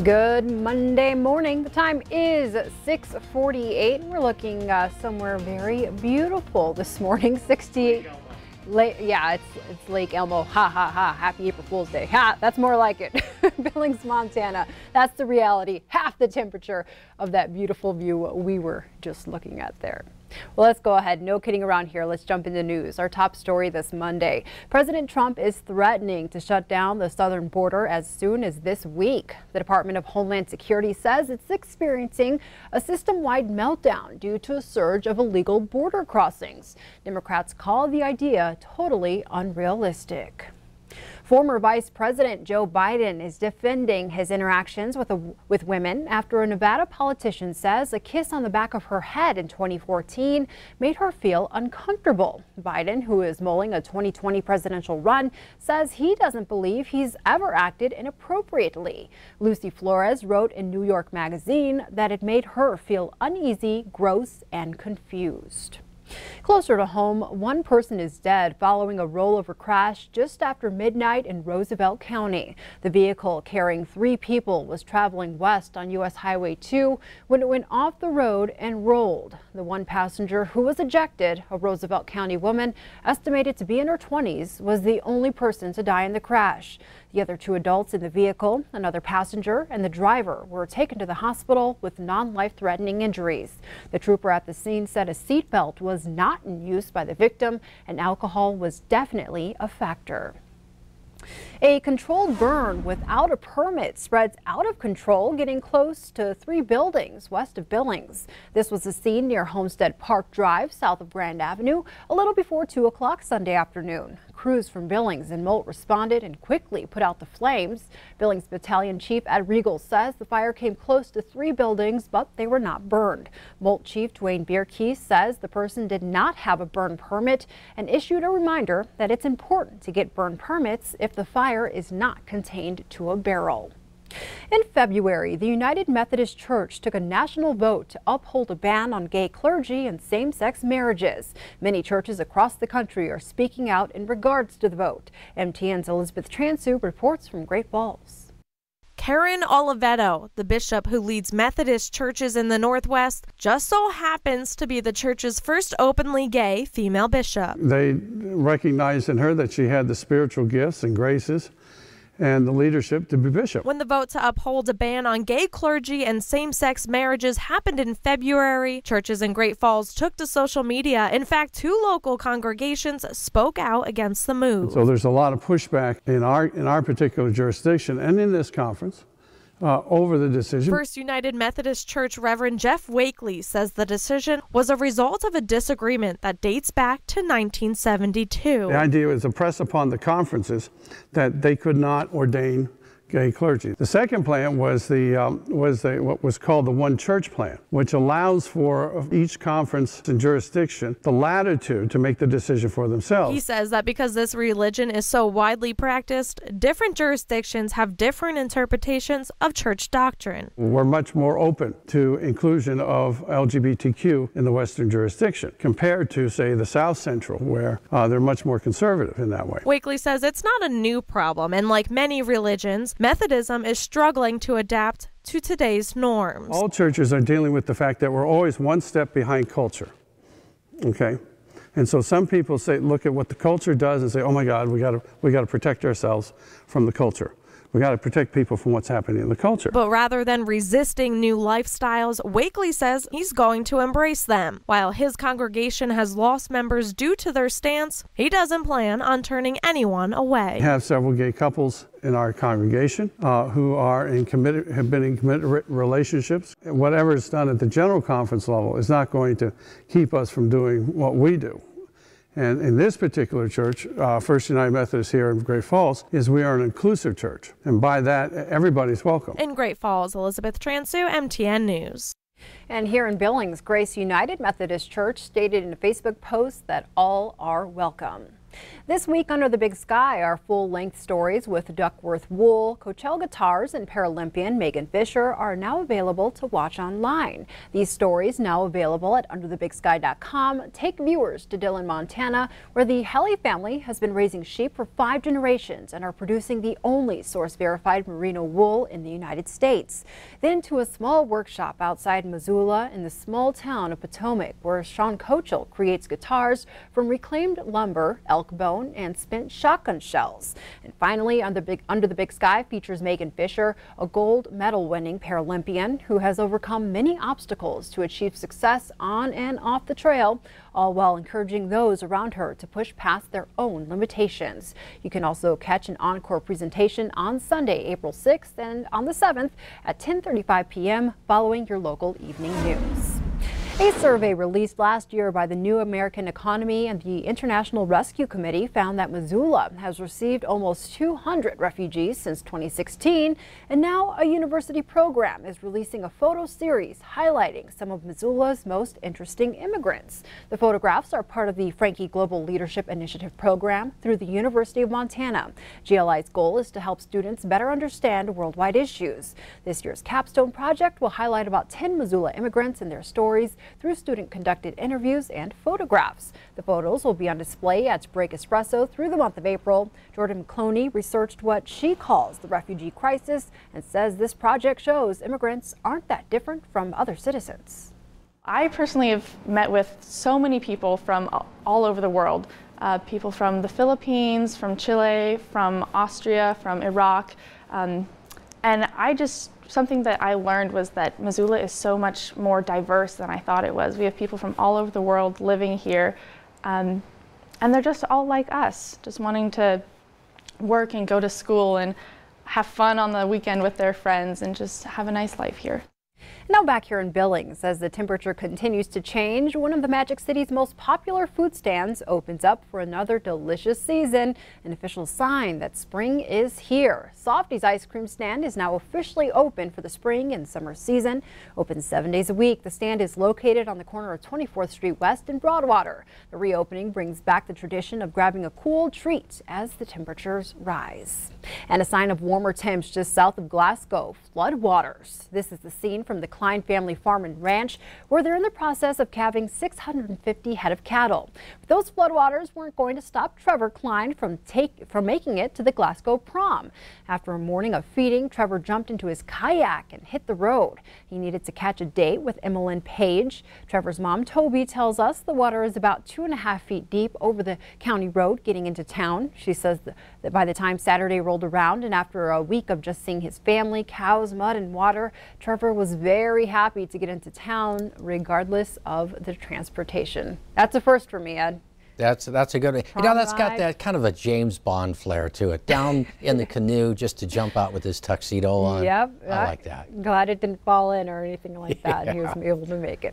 Good Monday morning. The time is 6:48. We're looking somewhere very beautiful this morning. 68. Yeah, it's Lake Elmo. Ha ha ha. Happy April Fool's Day. Ha, that's more like it. Billings, Montana. That's the reality. Half the temperature of that beautiful view we were just looking at there. Well, let's go ahead. No kidding around here. Let's jump into news. Our top story this Monday. President Trump is threatening to shut down the southern border as soon as this week. The Department of Homeland Security says it's experiencing a system-wide meltdown due to a surge of illegal border crossings. Democrats call the idea totally unrealistic. Former Vice President Joe Biden is defending his interactions with women after a Nevada politician says a kiss on the back of her head in 2014 made her feel uncomfortable. Biden, who is mulling a 2020 presidential run, says he doesn't believe he's ever acted inappropriately. Lucy Flores wrote in New York Magazine that it made her feel uneasy, gross, and confused. Closer to home, one person is dead following a rollover crash just after midnight in Roosevelt County. The vehicle carrying 3 people was traveling west on U.S. Highway 2 when it went off the road and rolled. The one passenger who was ejected, a Roosevelt County woman estimated to be in her 20s, was the only person to die in the crash. The other 2 adults in the vehicle, another passenger, and the driver were taken to the hospital with non-life-threatening injuries. The trooper at the scene said a seatbelt was not in use by the victim and alcohol was definitely a factor. A controlled burn without a permit spreads out of control, getting close to 3 buildings west of Billings. This was the scene near Homestead Park Drive, south of Grand Avenue, a little before 2 o'clock Sunday afternoon. Crews from Billings and Molt responded and quickly put out the flames. Billings Battalion Chief Ed Regal says the fire came close to 3 buildings, but they were not burned. Molt Chief Dwayne Bierke says the person did not have a burn permit and issued a reminder that it's important to get burn permits if the fire is not contained to a barrel. In February, the United Methodist Church took a national vote to uphold a ban on gay clergy and same-sex marriages. Many churches across the country are speaking out in regards to the vote. MTN's Elizabeth Transu reports from Great Falls. Karen Oliveto, the bishop who leads Methodist churches in the Northwest, just so happens to be the church's first openly gay female bishop. They recognized in her that she had the spiritual gifts and graces and the leadership to be bishop. When the vote to uphold a ban on gay clergy and same-sex marriages happened in February, churches in Great Falls took to social media. In fact, 2 local congregations spoke out against the move. So there's a lot of pushback in our particular jurisdiction and in this conference over the decision. First United Methodist Church Reverend Jeff Wakely says the decision was a result of a disagreement that dates back to 1972. The idea was to press upon the conferences that they could not ordain gay clergy. The second plan was what was called the One Church Plan, which allows for each conference and jurisdiction the latitude to make the decision for themselves. He says that because this religion is so widely practiced, different jurisdictions have different interpretations of church doctrine. We're much more open to inclusion of LGBTQ in the Western jurisdiction compared to, say, the South Central, where they're much more conservative in that way. Wakely says it's not a new problem, and like many religions, Methodism is struggling to adapt to today's norms. All churches are dealing with the fact that we're always one step behind culture, okay? And so some people say, look at what the culture does and say, oh my God, we got to protect ourselves from the culture. We got to protect people from what's happening in the culture. But rather than resisting new lifestyles, Wakely says he's going to embrace them. While his congregation has lost members due to their stance, he doesn't plan on turning anyone away. We have several gay couples in our congregation who have been in committed relationships. Whatever is done at the general conference level is not going to keep us from doing what we do. And in this particular church, First United Methodist here in Great Falls, we are an inclusive church. And by that, everybody's welcome. In Great Falls, Elizabeth Transu, MTN News. And here in Billings, Grace United Methodist Church stated in a Facebook post that all are welcome. This week under the big sky are full-length stories with Duckworth Wool, Coachella Guitars, and Paralympian Megan Fisher are now available to watch online. These stories, now available at underthebigsky.com, take viewers to Dillon, Montana, where the Helly family has been raising sheep for 5 generations and are producing the only source-verified merino wool in the United States. Then to a small workshop outside Missoula in the small town of Potomac, where Sean Coachell creates guitars from reclaimed lumber, elk bone, and spent shotgun shells. And finally, Under the Big Sky features Megan Fisher, a gold medal winning Paralympian who has overcome many obstacles to achieve success on and off the trail, all while encouraging those around her to push past their own limitations. You can also catch an encore presentation on Sunday, April 6th and on the 7th at 10:35 p.m. following your local evening news. A survey released last year by the New American Economy and the International Rescue Committee found that Missoula has received almost 200 refugees since 2016, and now a university program is releasing a photo series highlighting some of Missoula's most interesting immigrants. The photographs are part of the Frankie Global Leadership Initiative program through the University of Montana. GLI's goal is to help students better understand worldwide issues. This year's capstone project will highlight about 10 Missoula immigrants and their stories through student-conducted interviews and photographs. The photos will be on display at Break Espresso through the month of April. Jordan McCloney researched what she calls the refugee crisis and says this project shows immigrants aren't that different from other citizens. I personally have met with so many people from all over the world. People from the Philippines, from Chile, from Austria, from Iraq. And something that I learned was that Missoula is so much more diverse than I thought it was. We have people from all over the world living here, and they're just all like us, just wanting to work and go to school and have fun on the weekend with their friends and just have a nice life here. Now back here in Billings, as the temperature continues to change, one of the Magic City's most popular food stands opens up for another delicious season, an official sign that spring is here. Softies Ice Cream stand is now officially open for the spring and summer season. Open 7 days a week, the stand is located on the corner of 24th Street West and Broadwater. The reopening brings back the tradition of grabbing a cool treat as the temperatures rise. And a sign of warmer temps just south of Glasgow, floodwaters. This is the scene from the Klein family farm and ranch, where they're in the process of calving 650 head of cattle. But those floodwaters weren't going to stop Trevor Klein from making it to the Glasgow Prom. After a morning of feeding, Trevor jumped into his kayak and hit the road. He needed to catch a date with Emmeline Page. Trevor's mom, Toby, tells us the water is about 2.5 feet deep over the county road getting into town. She says that by the time Saturday rolled around and after a week of just seeing his family, cows, mud, and water, Trevor was very happy to get into town regardless of the transportation. That's a first for me, Ed. That's a good one. You know, that's got that kind of a James Bond flair to it. Down in the canoe just to jump out with his tuxedo on. Yep. I like that. Glad it didn't fall in or anything like that. Yeah. He was able to make it.